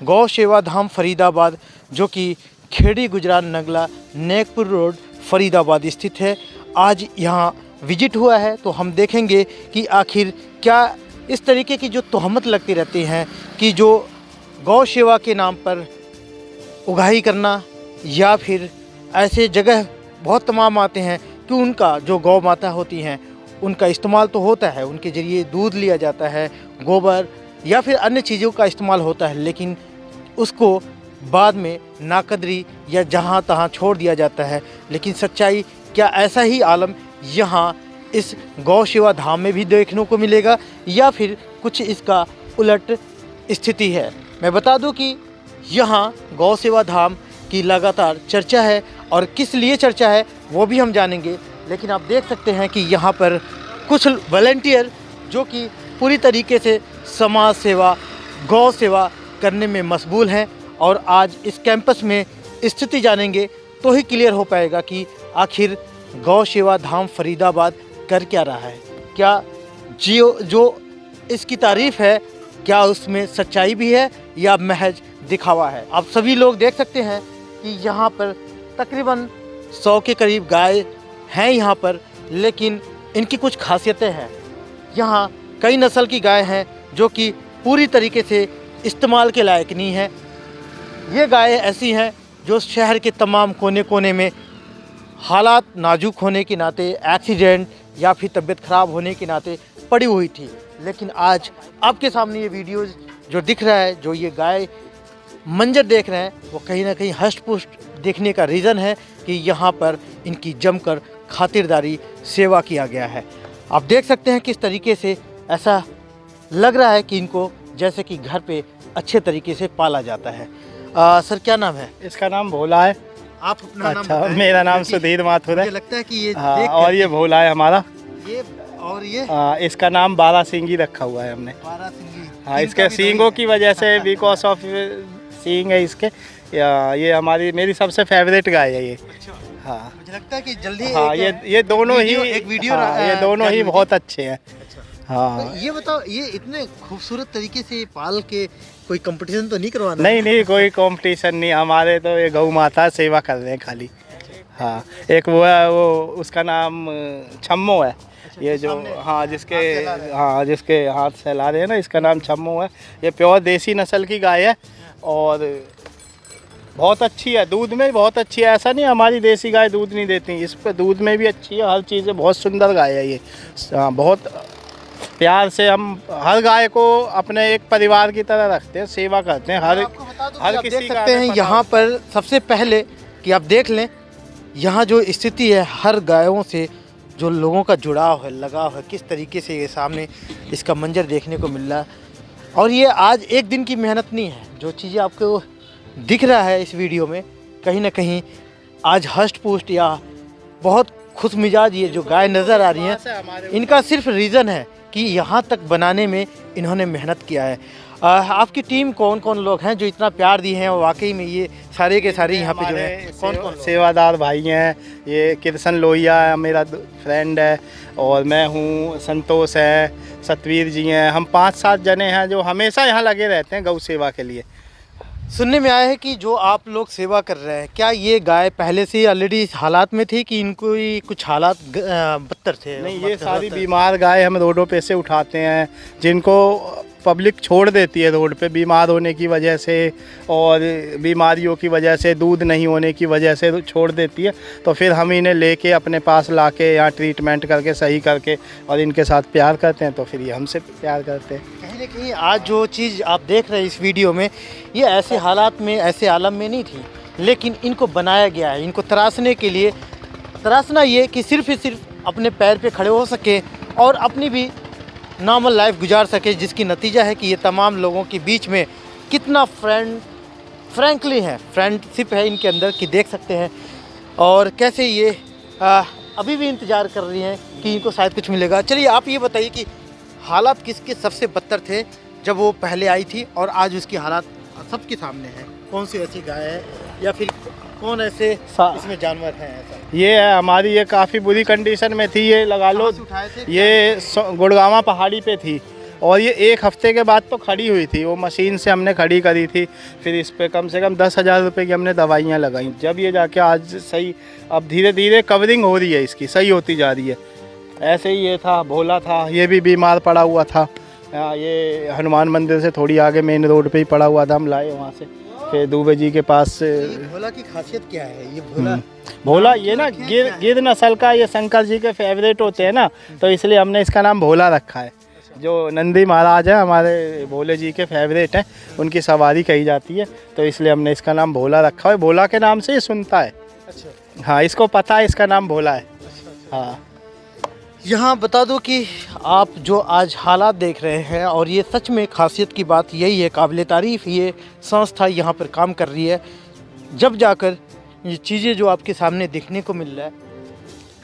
गौ सेवा धाम फरीदाबाद, जो कि खेड़ी गुजरात नगला नेकपुर रोड फरीदाबाद स्थित है। आज यहाँ विजिट हुआ है तो हम देखेंगे कि आखिर क्या इस तरीके की जो तोहमत लगती रहती हैं कि जो गौ सेवा के नाम पर उगाही करना या फिर ऐसे जगह बहुत तमाम आते हैं कि उनका जो गौ माता होती हैं उनका इस्तेमाल तो होता है, उनके ज़रिए दूध लिया जाता है, गोबर या फिर अन्य चीज़ों का इस्तेमाल होता है, लेकिन उसको बाद में नाकदरी या जहाँ तहाँ छोड़ दिया जाता है। लेकिन सच्चाई क्या ऐसा ही आलम यहाँ इस गौ सेवा धाम में भी देखने को मिलेगा या फिर कुछ इसका उलट स्थिति है? मैं बता दूं कि यहाँ गौ सेवा धाम की लगातार चर्चा है और किस लिए चर्चा है वो भी हम जानेंगे। लेकिन आप देख सकते हैं कि यहाँ पर कुछ वॉलंटियर जो कि पूरी तरीके से समाज सेवा, गौ सेवा करने में मशगूल हैं और आज इस कैंपस में स्थिति जानेंगे तो ही क्लियर हो पाएगा कि आखिर गौ सेवा धाम फरीदाबाद कर क्या रहा है। क्या जो इसकी तारीफ़ है क्या उसमें सच्चाई भी है या महज दिखावा है? आप सभी लोग देख सकते हैं कि यहाँ पर तकरीबन 100 के करीब गाय हैं यहाँ पर, लेकिन इनकी कुछ खासियतें हैं। यहाँ कई नस्ल की गाय हैं जो कि पूरी तरीके से इस्तेमाल के लायक नहीं है। ये गायें ऐसी हैं जो शहर के तमाम कोने कोने में हालात नाजुक होने के नाते, एक्सीडेंट या फिर तबीयत ख़राब होने के नाते पड़ी हुई थी। लेकिन आज आपके सामने ये वीडियो जो दिख रहा है, जो ये गाय मंजर देख रहे हैं, वो कहीं ना कहीं हष्ट पुष्ट देखने का रीज़न है कि यहाँ पर इनकी जमकर खातिरदारी सेवा किया गया है। आप देख सकते हैं किस तरीके से ऐसा लग रहा है कि इनको जैसे कि घर पे अच्छे तरीके से पाला जाता है। सर क्या नाम है? इसका नाम भोला है। आप अपना नाम अच्छा, मेरा नाम सुधीर माथुर है। मुझे लगता है कि ये और ये भोला है हमारा। ये और ये इसका नाम बारह सिंगी रखा हुआ है हमने। हाँ, इसके सींगों की वजह से, बिकॉज ऑफ सींग है इसके। ये मेरी सबसे फेवरेट गाय है ये। हाँ, मुझे लगता है कि जल्दी ये दोनों ही एक वीडियो ये दोनों ही बहुत अच्छे हैं। हाँ, तो ये बताओ, ये इतने खूबसूरत तरीके से पाल के कोई कंपटीशन तो नहीं करवाना? नहीं, कोई कंपटीशन नहीं। हमारे तो ये गौ माता सेवा कर रहे हैं खाली। हाँ, एक वो है, वो उसका नाम छम्मो है। ये जो जिसके हाथ सहला रहे हैं ना, इसका नाम छम्मो है। ये प्योर देसी नस्ल की गाय है और बहुत अच्छी है, दूध में बहुत अच्छी है। ऐसा नहीं हमारी देसी गाय दूध नहीं देती, इस पर दूध में भी अच्छी है, हर चीज़ है। बहुत सुंदर गाय है ये। बहुत प्यार से हम हर गाय को अपने एक परिवार की तरह रखते हैं, सेवा करते हैं। हर किसी देख सकते हैं यहाँ पर सबसे पहले कि आप देख लें यहाँ जो स्थिति है, हर गायों से जो लोगों का जुड़ाव है, लगाव है, किस तरीके से ये सामने इसका मंजर देखने को मिल रहा है। और ये आज एक दिन की मेहनत नहीं है। जो चीज़ें आपको दिख रहा है इस वीडियो में, कहीं ना कहीं आज हष्ट पुष्ट या बहुत खुश मिजाज ये जो गाय नज़र आ रही हैं, इनका सिर्फ रीज़न है कि यहाँ तक बनाने में इन्होंने मेहनत किया है। आपकी टीम कौन कौन लोग हैं जो इतना प्यार दिए हैं? वाकई में ये सारे के सारे यहाँ पे जो है कौन सेवादार भाई हैं। ये कृष्ण लोहिया है, मेरा फ्रेंड है, और मैं हूँ, संतोष है, सतवीर जी हैं। हम 5-7 जने हैं जो हमेशा यहाँ लगे रहते हैं गौ सेवा के लिए। सुनने में आया है कि जो आप लोग सेवा कर रहे हैं, क्या ये गाय पहले से ऑलरेडी इस हालात में थी कि इनको ही कुछ हालात बदतर थे? नहीं, ये सारी बीमार गाय हम रोडों पे से उठाते हैं, जिनको पब्लिक छोड़ देती है रोड पे बीमार होने की वजह से और बीमारियों की वजह से, दूध नहीं होने की वजह से छोड़ देती है। तो फिर हम इन्हें लेके अपने पास लाके यहाँ ट्रीटमेंट करके सही करके और इनके साथ प्यार करते हैं, तो फिर ये हमसे प्यार करते हैं। कहीं ना कहीं आज जो चीज़ आप देख रहे हैं इस वीडियो में, ये ऐसे हालात में, ऐसे आलम में नहीं थी, लेकिन इनको बनाया गया है। इनको तराशने के लिए, तराशना ये कि सिर्फ अपने पैर पे खड़े हो सके और अपनी भी नॉर्मल लाइफ गुजार सके, जिसकी नतीजा है कि ये तमाम लोगों के बीच में कितना फ्रैंकली है, फ्रेंडशिप है इनके अंदर कि देख सकते हैं। और कैसे ये अभी भी इंतज़ार कर रही हैं कि इनको शायद कुछ मिलेगा। चलिए आप ये बताइए कि हालात किसके सबसे बदतर थे जब वो पहले आई थी और आज उसकी हालात सबके सामने है? कौन सी ऐसी गाय है या फिर कौन ऐसे इसमें जानवर हैं ऐसा? ये है हमारी, ये काफ़ी बुरी कंडीशन में थी। ये लगा लो, ये गुड़गांवा पहाड़ी पे थी और ये एक हफ्ते के बाद तो खड़ी हुई थी, वो मशीन से हमने खड़ी करी थी, फिर इस पे कम से कम 10,000 रुपये की हमने दवाइयाँ लगाई, जब ये जाके आज सही, अब धीरे धीरे कवरिंग हो रही है इसकी, सही होती जा रही है। ऐसे ही ये था, भोला था, ये भी बीमार पड़ा हुआ था, ये हनुमान मंदिर से थोड़ी आगे मेन रोड पे ही पड़ा हुआ था, हम लाए वहाँ से, फिर दुबे जी के पास से। भोला की खासियत क्या है? ये भोला भोला ये ना गिर नस्ल का, ये शंकर जी के फेवरेट होते हैं ना, तो इसलिए हमने इसका नाम भोला रखा है। जो नंदी महाराज हैं हमारे भोले जी के फेवरेट हैं, उनकी सवारी कही जाती है, तो इसलिए हमने इसका नाम भोला रखा है। भोला के नाम से ये सुनता है। अच्छा, हाँ, इसको पता है इसका नाम भोला है। हाँ, यहाँ बता दो कि आप जो आज हालात देख रहे हैं, और ये सच में खासियत की बात यही है, काबिल तारीफ़ ये संस्था यहाँ पर काम कर रही है, जब जाकर ये चीज़ें जो आपके सामने देखने को मिल रहा है,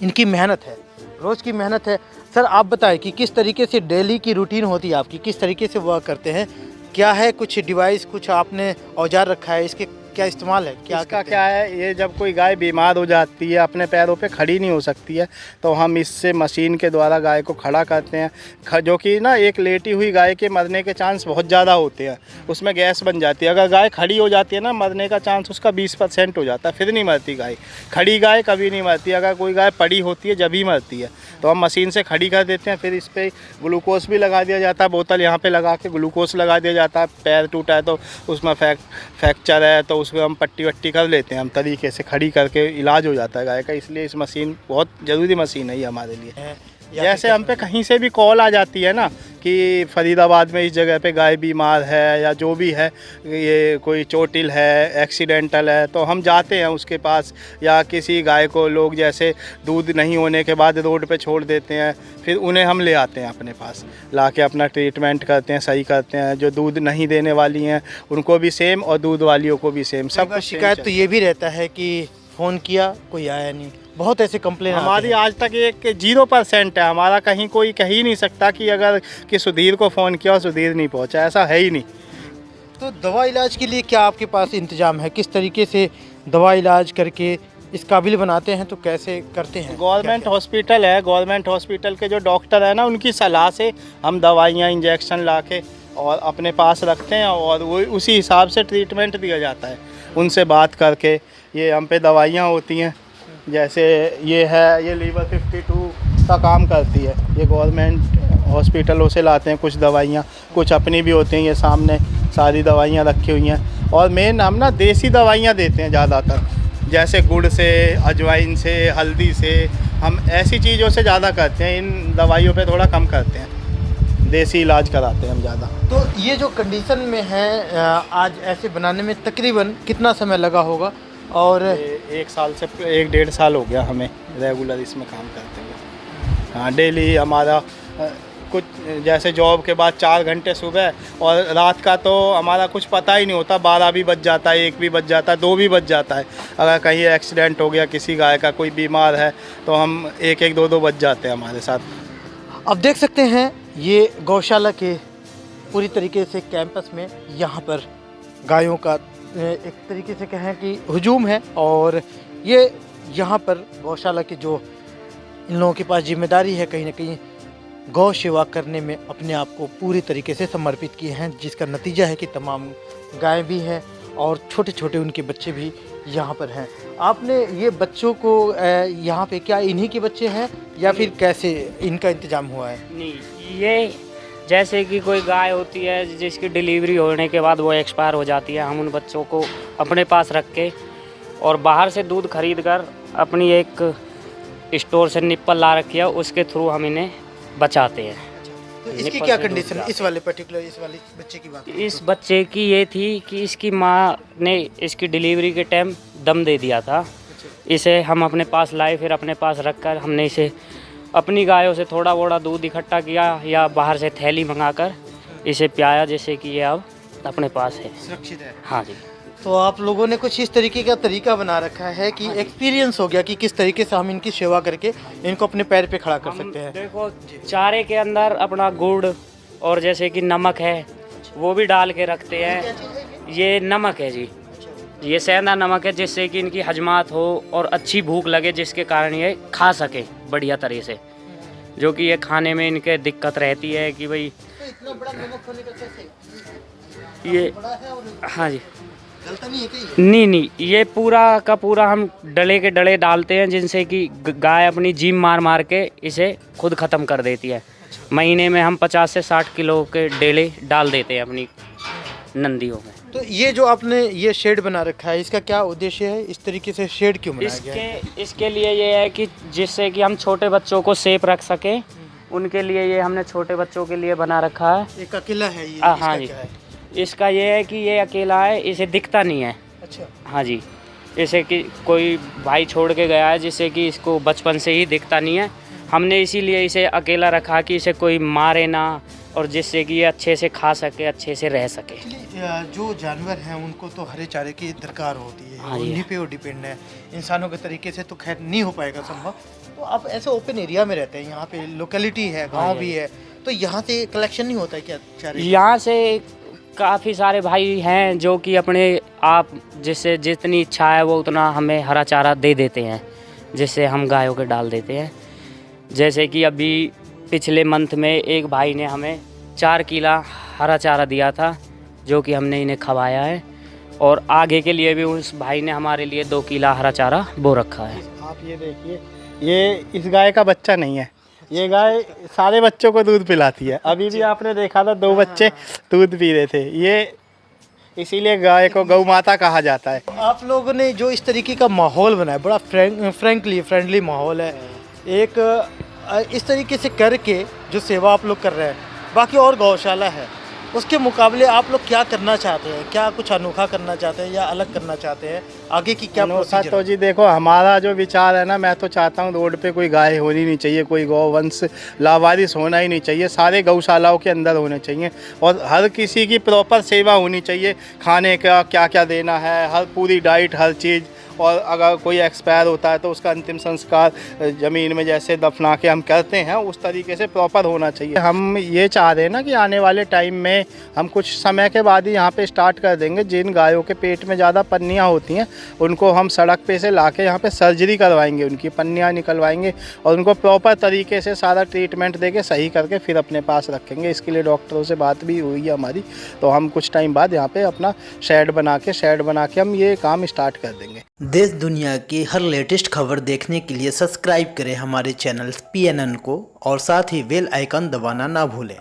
इनकी मेहनत है, रोज़ की मेहनत है। सर आप बताएं कि किस तरीके से डेली की रूटीन होती है आपकी, किस तरीके से वर्क करते हैं, क्या है कुछ डिवाइस, कुछ आपने औजार रखा है, इसके क्या इस्तेमाल है, क्या इसका क्या है, ये जब कोई गाय बीमार हो जाती है, अपने पैरों पे खड़ी नहीं हो सकती है, तो हम इससे मशीन के द्वारा गाय को खड़ा करते हैं, जो कि ना एक लेटी हुई गाय के मरने के चांस बहुत ज़्यादा होते हैं, उसमें गैस बन जाती है। अगर गाय खड़ी हो जाती है ना, मरने का चांस उसका 20% हो जाता है, फिर नहीं मरती गाय। खड़ी गाय कभी नहीं मरती, अगर कोई गाय पड़ी होती है जब ही मरती है, तो हम मशीन से खड़ी कर देते हैं, फिर इस पर ग्लूकोज भी लगा दिया जाता है, बोतल यहाँ पर लगा के ग्लूकोज लगा दिया जाता है। पैर टूटा है तो उसमें फ्रैक्चर है तो उसको हम पट्टी वट्टी कर लेते हैं, हम तरीके से खड़ी करके इलाज हो जाता है गाय का। इसलिए इस मशीन बहुत ज़रूरी मशीन है ये हमारे लिए। जैसे हम पे कहीं से भी कॉल आ जाती है ना कि फरीदाबाद में इस जगह पे गाय बीमार है, या जो भी है, ये कोई चोटिल है, एक्सीडेंटल है, तो हम जाते हैं उसके पास। या किसी गाय को लोग जैसे दूध नहीं होने के बाद रोड पे छोड़ देते हैं, फिर उन्हें हम ले आते हैं अपने पास, ला के अपना ट्रीटमेंट करते हैं, सही करते हैं। जो दूध नहीं देने वाली हैं उनको भी सेम, और दूध वालियों को भी सेम। सब शिकायत तो ये भी रहता है कि फ़ोन किया कोई आया नहीं, बहुत ऐसे कंप्लेन हमारी आज तक एक 0% है। हमारा कहीं कोई कह ही नहीं सकता कि अगर कि सुधीर को फ़ोन किया और सुधीर नहीं पहुंचा, ऐसा है ही नहीं। तो दवा इलाज के लिए क्या आपके पास इंतजाम है? किस तरीके से दवा इलाज करके इस काबिल बनाते हैं, तो कैसे करते हैं? गवर्नमेंट हॉस्पिटल है, गवर्नमेंट हॉस्पिटल के जो डॉक्टर है ना, उनकी सलाह से हम दवाइयाँ इंजेक्शन ला के और अपने पास रखते हैं, और वो उसी हिसाब से ट्रीटमेंट दिया जाता है। उनसे बात करके ये हम पे दवाइयाँ होती हैं, जैसे ये है, ये लीवर 52 का काम करती है, ये गवर्नमेंट हॉस्पिटलों से लाते हैं कुछ दवाइयाँ, कुछ अपनी भी होती हैं। ये सामने सारी दवाइयाँ रखी हुई हैं, और मेन हम ना देसी दवाइयाँ देते हैं ज़्यादातर, जैसे गुड़ से, अजवाइन से, हल्दी से, हम ऐसी चीज़ों से ज़्यादा करते हैं। इन दवाइयों पे थोड़ा कम करते हैं, देसी इलाज कराते हैं हम ज़्यादा। तो ये जो कंडीशन में है, आज ऐसे बनाने में तकरीबन कितना समय लगा होगा? और 1 साल से 1-1.5 साल हो गया हमें रेगुलर इसमें काम करते हुए। हाँ, डेली हमारा कुछ जैसे जॉब के बाद 4 घंटे सुबह, और रात का तो हमारा कुछ पता ही नहीं होता, 12 भी बज जाता है, 1 भी बज जाता है, 2 भी बज जाता है। अगर कहीं एक्सीडेंट हो गया किसी गाय का, कोई बीमार है, तो हम 1-1, 2-2 बज जाते हैं हमारे साथ। अब देख सकते हैं ये गौशाला के पूरी तरीके से कैंपस में यहाँ पर गायों का एक तरीके से कहें कि हुजूम है, और ये यहाँ पर गौशाला के जो इन लोगों के पास जिम्मेदारी है, कहीं ना कहीं गौ सेवा करने में अपने आप को पूरी तरीके से समर्पित किए हैं, जिसका नतीजा है कि तमाम गायें भी हैं और छोटे छोटे उनके बच्चे भी यहाँ पर हैं। आपने ये बच्चों को यहाँ पे क्या इन्हीं के बच्चे हैं, या फिर कैसे इनका इंतज़ाम हुआ है? नहीं, ये जैसे कि कोई गाय होती है जिसकी डिलीवरी होने के बाद वो एक्सपायर हो जाती है, हम उन बच्चों को अपने पास रख के और बाहर से दूध खरीद कर अपनी एक स्टोर से निप्पल ला रखी है, उसके थ्रू हम इन्हें बचाते हैं। तो इसकी क्या कंडीशन, इस वाले पर्टिकुलर इस वाले बच्चे की बात? इस बच्चे की ये थी कि इसकी माँ ने इसकी डिलीवरी के टाइम दम दे दिया था। इसे हम अपने पास लाए, फिर अपने पास रख कर हमने इसे अपनी गायों से थोड़ा बोड़ा दूध इकट्ठा किया या बाहर से थैली मंगाकर इसे पियाया, जैसे कि ये अब अपने पास है, सुरक्षित है। हाँ जी। तो आप लोगों ने कुछ इस तरीके का तरीका बना रखा है कि एक्सपीरियंस हो गया कि किस तरीके से हम इनकी सेवा करके इनको अपने पैर पे खड़ा कर सकते हैं। देखो, चारे के अंदर अपना गुड़ और जैसे कि नमक है वो भी डाल के रखते हैं। ये नमक है जी, ये सेंधा नमक है, जिससे कि इनकी हजमात हो और अच्छी भूख लगे, जिसके कारण ये खा सके बढ़िया तरह से। जो कि ये खाने में इनके दिक्कत रहती है कि भाई तो इतना बड़ा नमक होने का कैसे ये बड़ा है और हाँ जी गलता नहीं है क्या ये? नहीं ये पूरा का पूरा हम डले के डले डालते हैं जिनसे कि गाय अपनी जीम मार मार के इसे खुद ख़त्म कर देती है। महीने में हम 50 से 60 किलो के डेले डाल देते हैं अपनी नंदियों में। तो ये जो आपने ये शेड बना रखा है इसका क्या उद्देश्य है? इस तरीके से शेड क्यों बनाया गया है? इसके लिए ये है कि जिससे कि हम छोटे बच्चों को सेफ रख सकें, उनके लिए ये हमने छोटे बच्चों के लिए बना रखा है। एक अकेला है ये? हाँ जी, इसका ये है कि ये अकेला है, इसे दिखता नहीं है। अच्छा। हाँ जी, जैसे कि कोई भाई छोड़ के गया है जिससे कि इसको बचपन से ही दिखता नहीं है, हमने इसीलिए इसे अकेला रखा कि इसे कोई मारे ना और जिससे कि ये अच्छे से खा सके, अच्छे से रह सके। जो जानवर हैं उनको तो हरे चारे की दरकार होती है, हाँ जी। उन्हीं पे वो डिपेंड है। इंसानों के तरीके से तो खैर नहीं हो पाएगा संभव। तो आप ऐसे ओपन एरिया में रहते हैं, यहाँ पे लोकेलिटी है, गांव भी है, तो यहाँ से कलेक्शन नहीं होता है क्या चारे? यहाँ से काफ़ी सारे भाई हैं जो कि अपने आप जिससे जितनी इच्छा है वो उतना हमें हरा चारा दे देते हैं, जिससे हम गायों के डाल देते हैं। जैसे कि अभी पिछले मंथ में एक भाई ने हमें 4 किला हरा चारा दिया था जो कि हमने इन्हें खवाया है, और आगे के लिए भी उस भाई ने हमारे लिए 2 किला हरा चारा बो रखा है। आप ये देखिए, ये इस गाय का बच्चा नहीं है, ये गाय सारे बच्चों को दूध पिलाती है। अभी भी आपने देखा था 2 बच्चे दूध पी रहे थे, ये इसीलिए गाय को गौ माता कहा जाता है। आप लोगों ने जो इस तरीके का माहौल बनाया, बड़ा फ्रेंडली माहौल है, एक इस तरीके से करके जो सेवा आप लोग कर रहे हैं, बाकी और गौशाला है उसके मुकाबले आप लोग क्या करना चाहते हैं? क्या कुछ अनोखा करना चाहते हैं या अलग करना चाहते हैं? आगे की क्या अनोखा प्रोसीजर? तो जी देखो, हमारा जो विचार है ना, मैं तो चाहता हूँ रोड पे कोई गाय होनी नहीं चाहिए, कोई गौवंश लावारिस होना ही नहीं चाहिए, सारे गौशालाओं के अंदर होने चाहिए और हर किसी की प्रॉपर सेवा होनी चाहिए। खाने का क्या क्या देना है, हर पूरी डाइट, हर चीज़, और अगर कोई एक्सपायर होता है तो उसका अंतिम संस्कार ज़मीन में जैसे दफना के हम करते हैं उस तरीके से प्रॉपर होना चाहिए। हम ये चाह रहे हैं ना कि आने वाले टाइम में हम कुछ समय के बाद ही यहाँ पे स्टार्ट कर देंगे। जिन गायों के पेट में ज़्यादा पन्नियाँ होती हैं उनको हम सड़क पे से ला के यहाँ पर सर्जरी करवाएंगे, उनकी पन्नियाँ निकलवाएंगे और उनको प्रॉपर तरीके से सारा ट्रीटमेंट दे के सही करके फिर अपने पास रखेंगे। इसके लिए डॉक्टरों से बात भी हुई है हमारी, तो हम कुछ टाइम बाद यहाँ पर अपना शेड बना के हम ये काम स्टार्ट कर देंगे। देश दुनिया की हर लेटेस्ट खबर देखने के लिए सब्सक्राइब करें हमारे चैनल PNN को और साथ ही बेल आइकन दबाना ना भूलें।